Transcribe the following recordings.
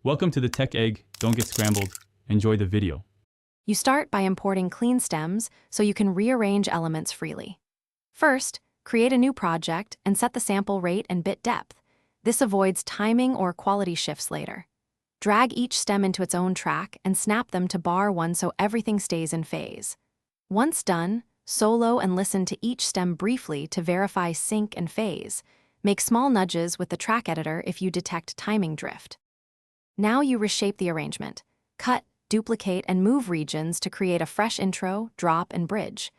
Welcome to the Tech Egg. Don't get scrambled. Enjoy the video. You start by importing clean stems so you can rearrange elements freely. First, create a new project and set the sample rate and bit depth. This avoids timing or quality shifts later. Drag each stem into its own track and snap them to bar 1 so everything stays in phase. Once done, solo and listen to each stem briefly to verify sync and phase. Make small nudges with the track editor if you detect timing drift. Now you reshape the arrangement. Cut, duplicate, and move regions to create a fresh intro, drop, and bridge.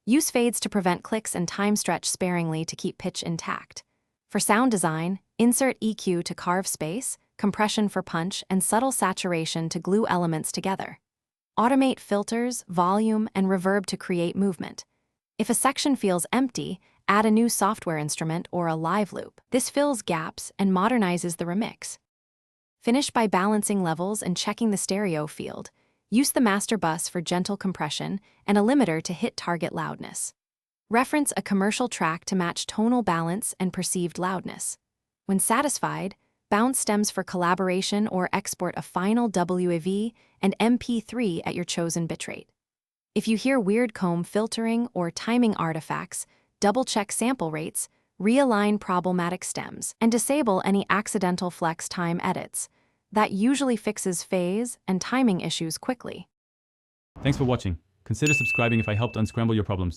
Use fades to prevent clicks and time stretch sparingly to keep pitch intact. For sound design, insert EQ to carve space, compression for punch, and subtle saturation to glue elements together. Automate filters, volume, and reverb to create movement. If a section feels empty, add a new software instrument or a live loop. This fills gaps and modernizes the remix. Finish by balancing levels and checking the stereo field. Use the master bus for gentle compression and a limiter to hit target loudness. Reference a commercial track to match tonal balance and perceived loudness. When satisfied, bounce stems for collaboration or export a final WAV and MP3 at your chosen bitrate. If you hear weird comb filtering or timing artifacts, double-check sample rates, realign problematic stems, and disable any accidental flex time edits. That usually fixes phase and timing issues quickly. Thanks for watching. Consider subscribing if I helped unscramble your problems.